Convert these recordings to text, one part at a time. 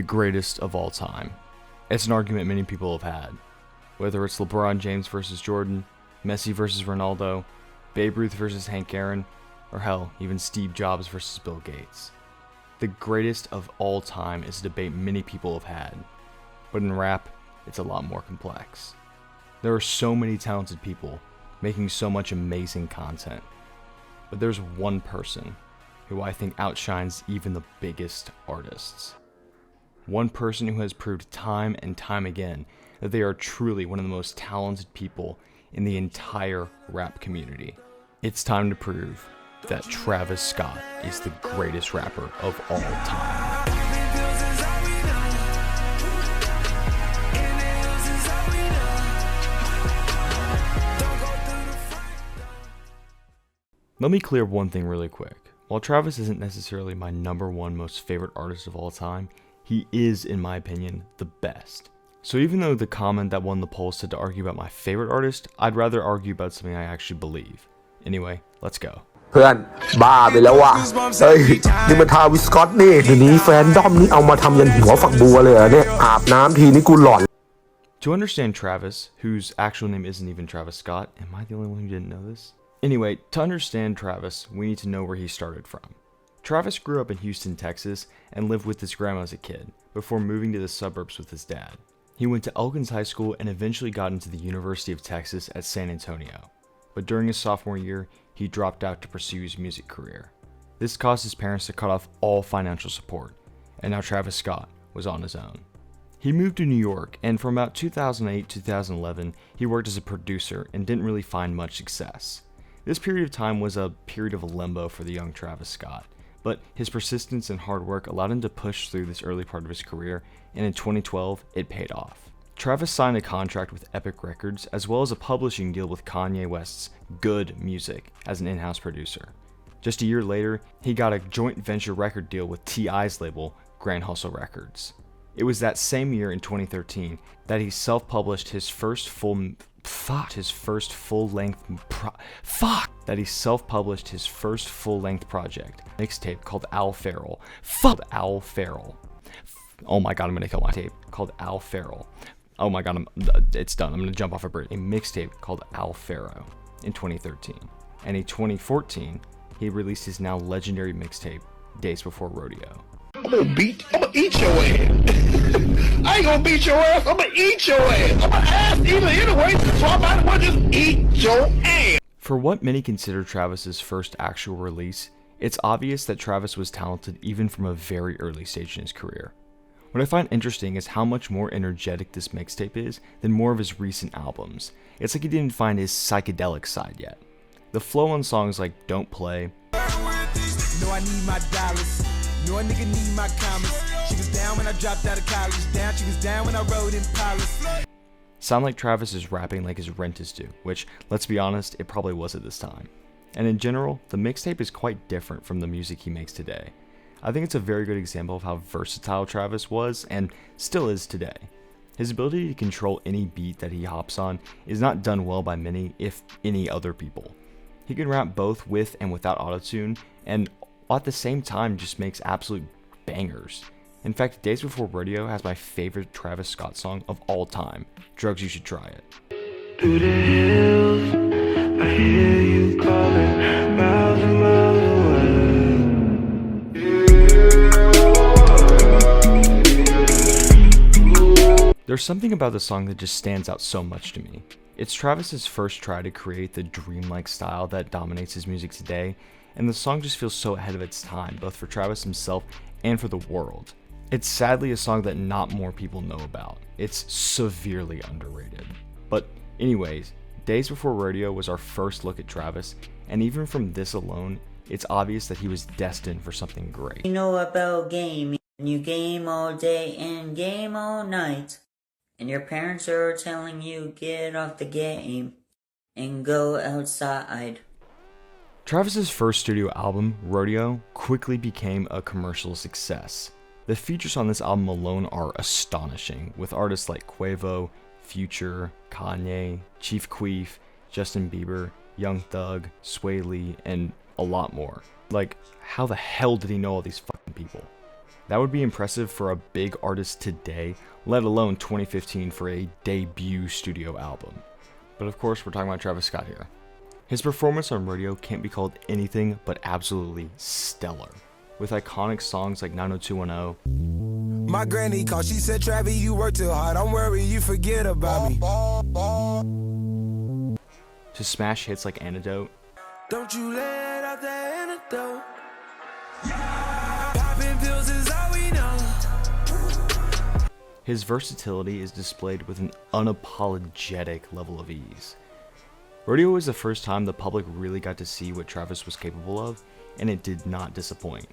the greatest of all time. It's an argument many people have had. Whether it's LeBron James versus Jordan, Messi versus Ronaldo, Babe Ruth versus Hank Aaron, or hell, even Steve Jobs versus Bill Gates. The greatest of all time is a debate many people have had, but in rap, it's a lot more complex. There are so many talented people making so much amazing content, but there's one person who I think outshines even the biggest artists. One person who has proved time and time again that they are truly one of the most talented people in the entire rap community. It's time to prove that Travis Scott is the greatest rapper of all time. Let me clear one thing really quick. While Travis isn't necessarily my number one most favorite artist of all time, he is, in my opinion, the best. So even though the comment that won the poll said to argue about my favorite artist, I'd rather argue about something I actually believe. Anyway, let's go. เพื่อนบ้าไปแล้วว่ะเฮ้ยนี่มันทาวิสกอตนี่เดี๋ยวนี้แฟนด้อมนี่เอามาทำยันหัวฝักบัวเลยเหรอเนี่ยอาบน้ำทีนี่กูหลอน To understand Travis, whose actual name isn't even Travis Scott, am I the only one who didn't know this? Anyway, to understand Travis, we need to know where he started from. Travis grew up in Houston, Texas, and lived with his grandma as a kid, before moving to the suburbs with his dad. He went to Elkins High School and eventually got into the University of Texas at San Antonio. But during his sophomore year, he dropped out to pursue his music career. This caused his parents to cut off all financial support, and now Travis Scott was on his own. He moved to New York, and from about 2008-2011, he worked as a producer and didn't really find much success. This period of time was a period of limbo for the young Travis Scott, but his persistence and hard work allowed him to push through this early part of his career, and in 2012, it paid off. Travis signed a contract with Epic Records, as well as a publishing deal with Kanye West's Good Music as an in-house producer. Just a year later, he got a joint venture record deal with T.I.'s label, Grand Hustle Records. It was that same year in 2013 that he self-published his first full-length project, mixtape called Al Feral. Oh my god, I'm gonna kill my tape called Al Feral. Oh my god, it's done. I'm gonna jump off a bridge. A mixtape called Al Pharaoh in 2013, and in 2014 he released his now legendary mixtape Days Before Rodeo. I'm gonna eat your ass. I ain't gonna beat your ass. I'm gonna eat your ass. I'm gonna ass eater anyway, so I might as well just eat your ass. For what many consider Travis's first actual release, it's obvious that Travis was talented even from a very early stage in his career. What I find interesting is how much more energetic this mixtape is than more of his recent albums. It's like he didn't find his psychedelic side yet. The flow on songs like Don't Play, No, I need my dollars. No, a nigga need my commas. She was down when I dropped out of college. Down, she was down when I rode in Paris. sound like Travis is rapping like his rent is due, which, let's be honest, it probably was at this time. And in general, the mixtape is quite different from the music he makes today. I think it's a very good example of how versatile Travis was and still is today. His ability to control any beat that he hops on is not done well by many, if any other people. He can rap both with and without autotune, and at the same time just makes absolute bangers. In fact, Days Before Rodeo has my favorite Travis Scott song of all time, Drugs You Should Try It. Through the hills, I hear you calling, miles and miles away. There's something about the song that just stands out so much to me. It's Travis's first try to create the dreamlike style that dominates his music today, and the song just feels so ahead of its time, both for Travis himself and for the world. It's sadly a song that not more people know about. It's severely underrated. But anyways, Days Before Rodeo was our first look at Travis, and even from this alone, it's obvious that he was destined for something great. You know about gaming. You game all day and game all night. And your parents are telling you get off the game and go outside. Travis's first studio album, Rodeo, quickly became a commercial success. The features on this album alone are astonishing, with artists like Quavo, Future, Kanye, Chief Keef, Justin Bieber, Young Thug, Sway Lee, and a lot more. Like, how the hell did he know all these fucking people? That would be impressive for a big artist today, let alone 2015 for a debut studio album. But of course, we're talking about Travis Scott here. His performance on Rodeo can't be called anything but absolutely stellar, with iconic songs like 90210. My granny called, she said, Travis, you work too hard, I'm worried you forget about me. To smash hits like Antidote. Don't you let out the antidote. Popping pills is all we know. His versatility is displayed with an unapologetic level of ease. Rodeo was the first time the public really got to see what Travis was capable of, and it did not disappoint.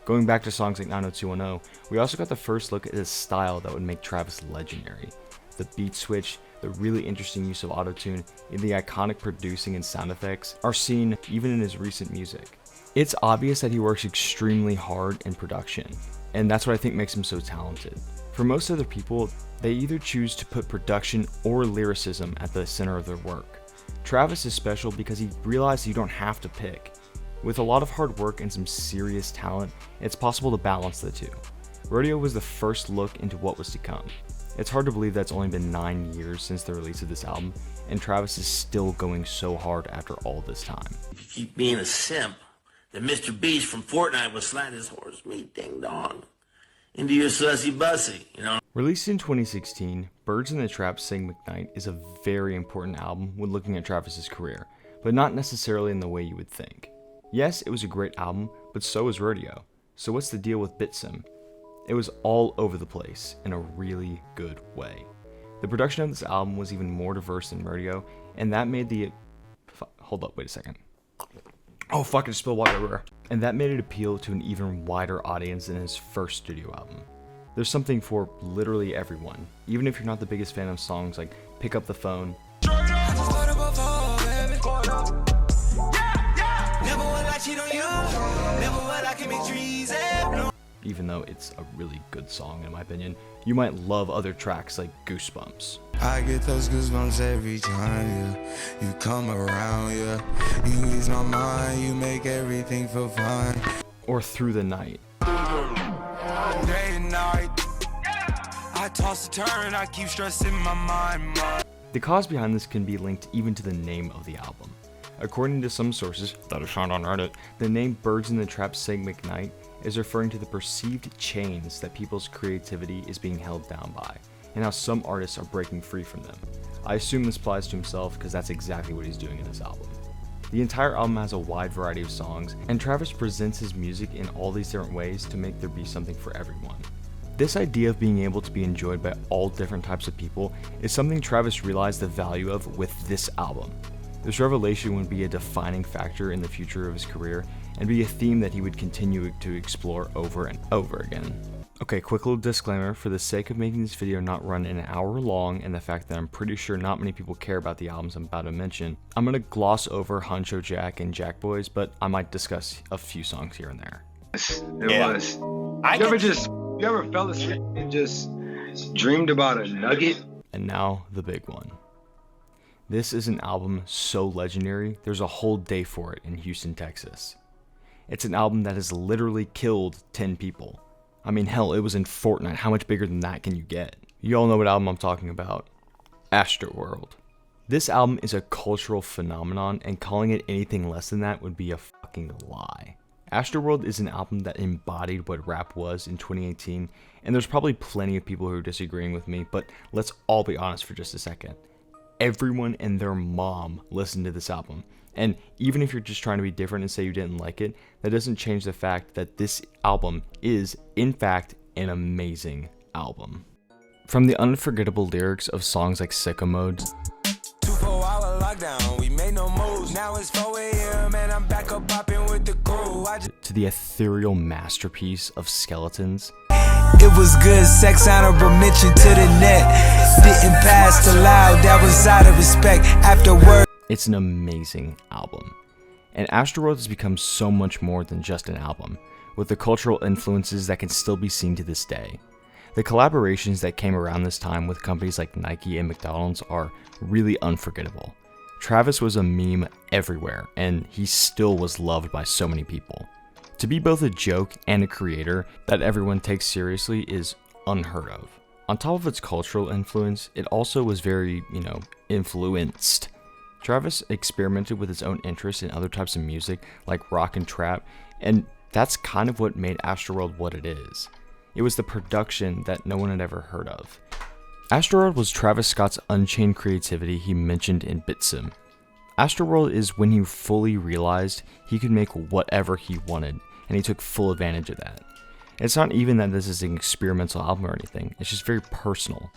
Going back to songs like 90210, we also got the first look at his style that would make Travis legendary. The beat switch, the really interesting use of autotune, and the iconic producing and sound effects are seen even in his recent music. It's obvious that he works extremely hard in production, and that's what I think makes him so talented. For most other people, they either choose to put production or lyricism at the center of their work. Travis is special because he realized you don't have to pick. With a lot of hard work and some serious talent, it's possible to balance the two. Rodeo was the first look into what was to come. It's hard to believe that it's only been 9 years since the release of this album, and Travis is still going so hard after all this time. If you keep being a simp, then Mr. Beast from Fortnite will slide his horse meat ding dong into your sussy bussy, you know? Released in 2016, Birds in the Trap Sing McKnight is a very important album when looking at Travis's career, but not necessarily in the way you would think. Yes, it was a great album, but so was Rodeo. So what's the deal with Bitsim? It was all over the place in a really good way. The production of this album was even more diverse than Rodeo, and that made the... Hold up, wait a second. Oh fuck, I just spilled water everywhere. And that made it appeal to an even wider audience than his first studio album. There's something for literally everyone, even if you're not the biggest fan of songs like Pick Up the Phone, even though it's a really good song in my opinion. You might love other tracks like Goosebumps. I get those goosebumps every time you come around, yeah. You ease my mind, you make everything feel fine. Or Through the Night. Day and night, I toss and turn, I keep stressing my mind. The cause behind this can be linked even to the name of the album. According to some sources that are found on Reddit, the name Birds in the Trap Sing McKnight is referring to the perceived chains that people's creativity is being held down by, and how some artists are breaking free from them. I assume this applies to himself because that's exactly what he's doing in this album. The entire album has a wide variety of songs, and Travis presents his music in all these different ways to make there be something for everyone. This idea of being able to be enjoyed by all different types of people is something Travis realized the value of with this album. This revelation would be a defining factor in the future of his career and be a theme that he would continue to explore over and over again. Okay, quick little disclaimer, for the sake of making this video not run an hour long and the fact that I'm pretty sure not many people care about the albums I'm about to mention, I'm going to gloss over Huncho Jack and Jack Boys, but I might discuss a few songs here and there. It was. You ever fell asleep and just dreamed about a nugget? And now the big one. This is an album so legendary, there's a whole day for it in Houston, Texas. It's an album that has literally killed 10 people. I mean, hell, it was in Fortnite. How much bigger than that can you get? You all know what album I'm talking about. Astroworld. This album is a cultural phenomenon, and calling it anything less than that would be a fucking lie. Astroworld is an album that embodied what rap was in 2018, and there's probably plenty of people who are disagreeing with me, but let's all be honest for just a second. Everyone and their mom listened to this album. And even if you're just trying to be different and say you didn't like it, that doesn't change the fact that this album is, in fact, an amazing album. From the unforgettable lyrics of songs like Sicko Mode, 24-hour lockdown, we made no moves. Now it's 4 a.m. and I'm back up popping with the crew. to the ethereal masterpiece of Skeletons, It was good sex, honorable mention to the net. Didn't pass the loud, that was out of respect. Afterward, it's an amazing album. And Astroworld has become so much more than just an album, with the cultural influences that can still be seen to this day. The collaborations that came around this time with companies like Nike and McDonald's are really unforgettable. Travis was a meme everywhere, and he still was loved by so many people. To be both a joke and a creator that everyone takes seriously is unheard of. On top of its cultural influence, it also was very, influenced. Travis experimented with his own interests in other types of music like rock and trap, and that's kind of what made Astroworld what it is. It was the production that no one had ever heard of. Astroworld was Travis Scott's unchained creativity he mentioned in Bitsim. Astroworld is when he fully realized he could make whatever he wanted, and he took full advantage of that. It's not even that this is an experimental album or anything, it's just very personal.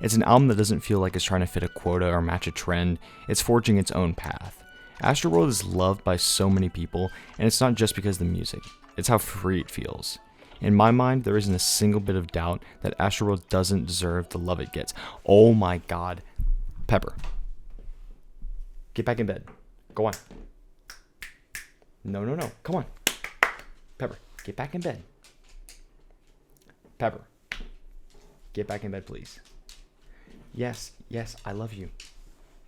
It's an album that doesn't feel like it's trying to fit a quota or match a trend, it's forging its own path. Astroworld is loved by so many people, and it's not just because of the music, it's how free it feels. In my mind, there isn't a single bit of doubt that Astroworld doesn't deserve the love it gets. Oh my god. Pepper. Get back in bed. Go on. No. Come on. Pepper, get back in bed. Pepper, get back in bed, please. Yes, I love you.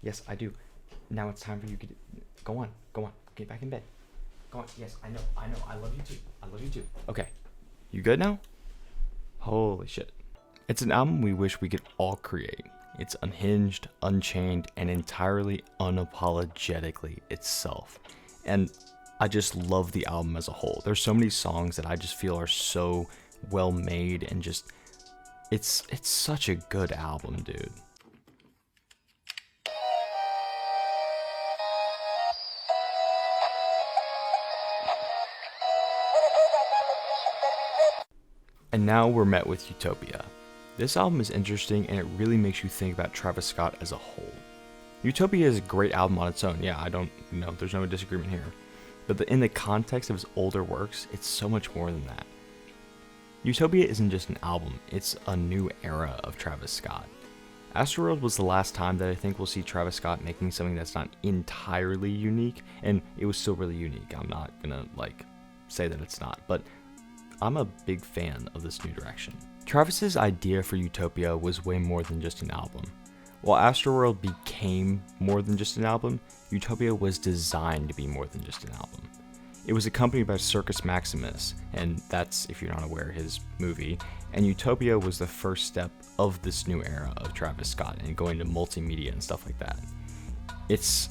Yes, I do. Now it's time for you to go on. Get back in bed. Go on. Yes, I know. I love you too. Okay. You good now? Holy shit. It's an album we wish we could all create. It's unhinged, unchained, and entirely unapologetically itself. And I just love the album as a whole. There's so many songs that I just feel are so well made and just it's such a good album, dude. And now we're met with Utopia. This album is interesting and it really makes you think about Travis Scott as a whole. Utopia is a great album on its own. Yeah, there's no disagreement here. But in the context of his older works, it's so much more than that. Utopia isn't just an album, it's a new era of Travis Scott. Astroworld was the last time that I think we'll see Travis Scott making something that's not entirely unique, and it was still really unique. I'm not gonna say that it's not, but I'm a big fan of this new direction. Travis's idea for Utopia was way more than just an album. While Astroworld became more than just an album, Utopia was designed to be more than just an album. It was accompanied by Circus Maximus, and that's, if you're not aware, his movie, and Utopia was the first step of this new era of Travis Scott and going to multimedia and stuff like that. It's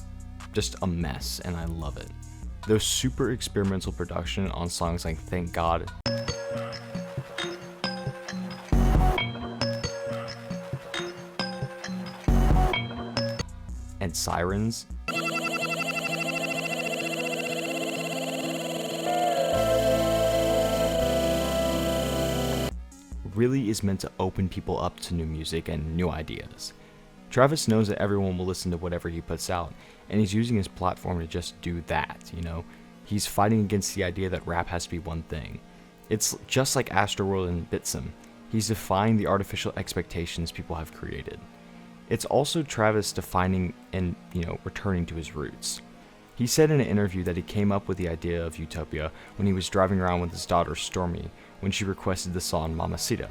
just a mess, and I love it. There's super experimental production on songs like Thank God, and Sirens. Really is meant to open people up to new music and new ideas. Travis knows that everyone will listen to whatever he puts out, and he's using his platform to just do that, He's fighting against the idea that rap has to be one thing. It's just like Astroworld and Bitsim. He's defying the artificial expectations people have created. It's also Travis defining and, returning to his roots. He said in an interview that he came up with the idea of Utopia when he was driving around with his daughter Stormy when she requested the song Mamacita.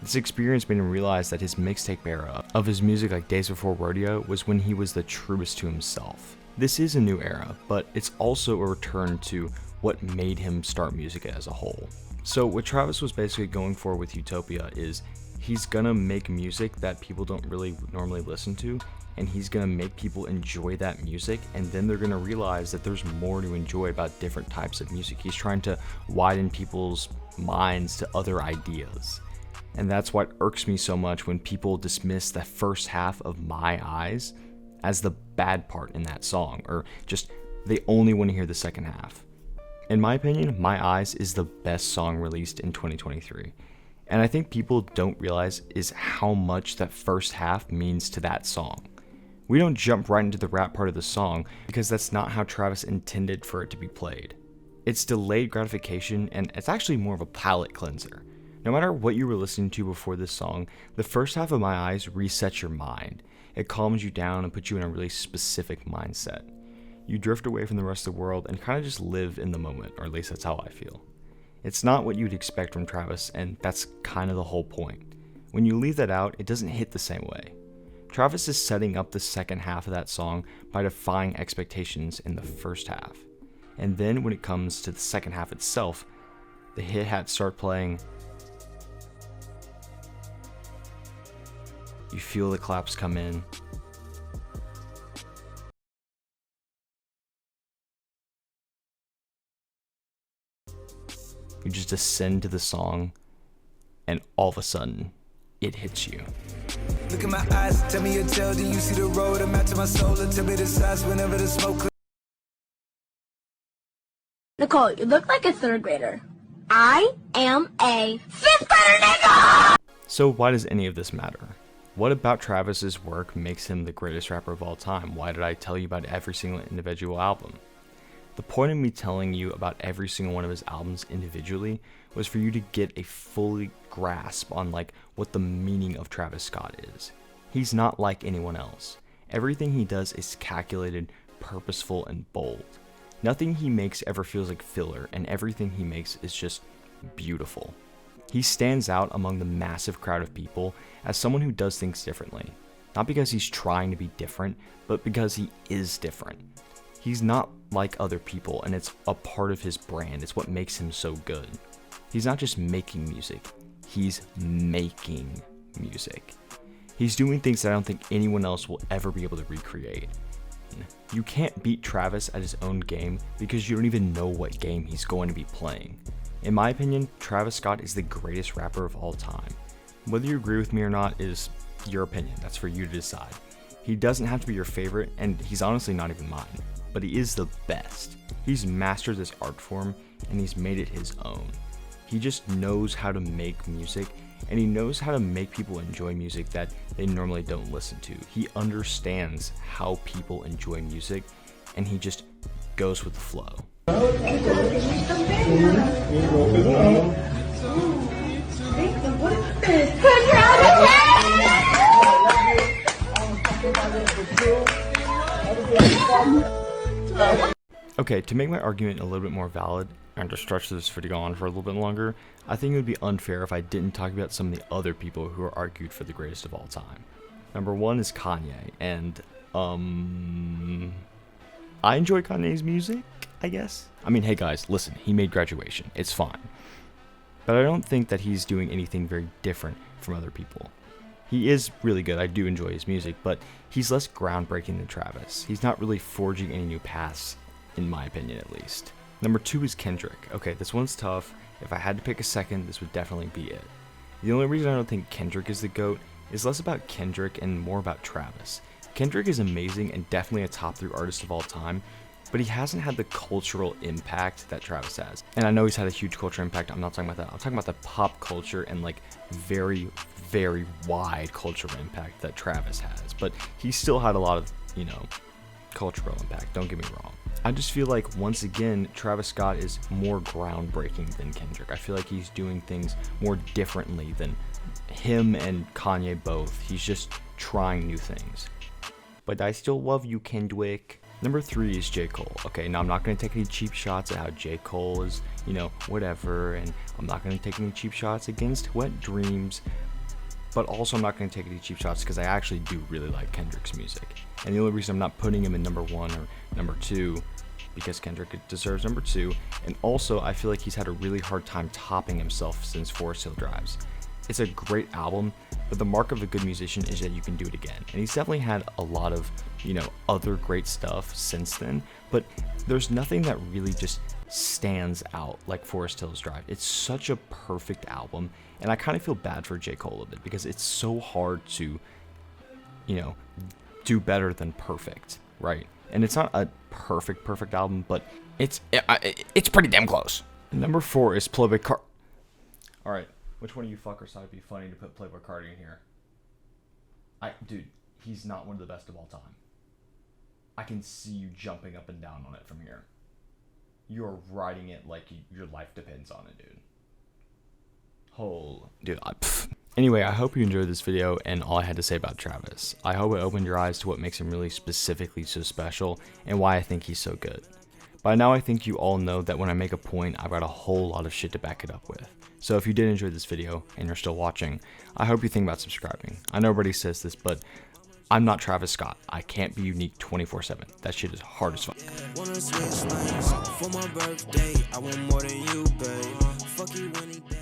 This experience made him realize that his mixtape era of his music like Days Before Rodeo was when he was the truest to himself. This is a new era, but it's also a return to what made him start music as a whole. So what Travis was basically going for with Utopia is he's gonna make music that people don't really normally listen to, and he's gonna make people enjoy that music, and then they're gonna realize that there's more to enjoy about different types of music. He's trying to widen people's minds to other ideas. And that's what irks me so much when people dismiss the first half of My Eyes as the bad part in that song, or just they only want to hear the second half. In my opinion, My Eyes is the best song released in 2023. And I think people don't realize is how much that first half means to that song. We don't jump right into the rap part of the song because that's not how Travis intended for it to be played. It's delayed gratification, and it's actually more of a palate cleanser. No matter what you were listening to before this song, the first half of My Eyes resets your mind. It calms you down and puts you in a really specific mindset. You drift away from the rest of the world and kind of just live in the moment, or at least that's how I feel. It's not what you'd expect from Travis, and that's kind of the whole point. When you leave that out, it doesn't hit the same way. Travis is setting up the second half of that song by defying expectations in the first half. And then when it comes to the second half itself, the hi-hats start playing. You feel the claps come in. You just ascend to the song, and all of a sudden, it hits you. Look at my eyes, tell me your tale, then you see the road, I'm out to my soul, and tell me the size whenever the smoke. Nicole, you look like a third grader. I am a fifth grader, nigga! So why does any of this matter? What about Travis's work makes him the greatest rapper of all time? Why did I tell you about every single individual album? The point of me telling you about every single one of his albums individually was for you to get a fully grasp on like what the meaning of Travis Scott is. He's not like anyone else. Everything he does is calculated, purposeful, and bold. Nothing he makes ever feels like filler, and everything he makes is just beautiful. He stands out among the massive crowd of people as someone who does things differently. Not because he's trying to be different, but because he is different. He's not like other people, and it's a part of his brand. It's what makes him so good. He's not just making music, he's making music. He's doing things that I don't think anyone else will ever be able to recreate. You can't beat Travis at his own game because you don't even know what game he's going to be playing. In my opinion, Travis Scott is the greatest rapper of all time. Whether you agree with me or not is your opinion. That's for you to decide. He doesn't have to be your favorite, and he's honestly not even mine. But he is the best. He's mastered this art form, and he's made it his own. He just knows how to make music, and he knows how to make people enjoy music that they normally don't listen to. He understands how people enjoy music, and he just goes with the flow. Okay, to make my argument a little bit more valid, and to stretch this video on for a little bit longer, I think it would be unfair if I didn't talk about some of the other people who are argued for the greatest of all time. Number one is Kanye, and, I enjoy Kanye's music, I guess. I mean, hey guys, listen, he made Graduation, it's fine. But I don't think that he's doing anything very different from other people. He is really good, I do enjoy his music, but he's less groundbreaking than Travis. He's not really forging any new paths, in my opinion at least. Number two is Kendrick. Okay, this one's tough. If I had to pick a second, this would definitely be it. The only reason I don't think Kendrick is the GOAT is less about Kendrick and more about Travis. Kendrick is amazing and definitely a top 3 artist of all time, but he hasn't had the cultural impact that Travis has. And I know he's had a huge cultural impact, I'm not talking about that. I'm talking about the pop culture and like very, very wide cultural impact that Travis has. But he still had a lot of, cultural impact, don't get me wrong. I just feel like, once again, Travis Scott is more groundbreaking than Kendrick. I feel like he's doing things more differently than him and Kanye both. He's just trying new things. But I still love you, Kendrick. Number 3 is J. Cole. Okay, now I'm not going to take any cheap shots at how J. Cole is, whatever, and I'm not going to take any cheap shots against Wet Dreams, but also I'm not going to take any cheap shots because I actually do really like Kendrick's music. And the only reason I'm not putting him in number 1 or number 2, because Kendrick deserves number 2, and also I feel like he's had a really hard time topping himself since Forest Hill Drives. It's a great album, but the mark of a good musician is that you can do it again. And he's definitely had a lot of, other great stuff since then, but there's nothing that really just stands out like Forest Hills Drive. It's such a perfect album, and I kind of feel bad for J. Cole a bit because it's so hard to, do better than perfect, right? And it's not a perfect album, but it's pretty damn close. Number 4 is Playboy Cardi. All right, which one of you fuckers thought it'd be funny to put Playboy Cardi in here? Dude, he's not one of the best of all time. I can see you jumping up and down on it from here. You're riding it like your life depends on it, dude. Anyway, I hope you enjoyed this video and all I had to say about Travis. I hope it opened your eyes to what makes him really specifically so special and why I think he's so good. By now I think you all know that when I make a point, I've got a whole lot of shit to back it up with. So if you did enjoy this video and you're still watching, I hope you think about subscribing. I know everybody says this, but I'm not Travis Scott. I can't be unique 24/7. That shit is hard as fuck. Wanna switch lanes for my birthday. I want more than you, babe. Fuck you any day.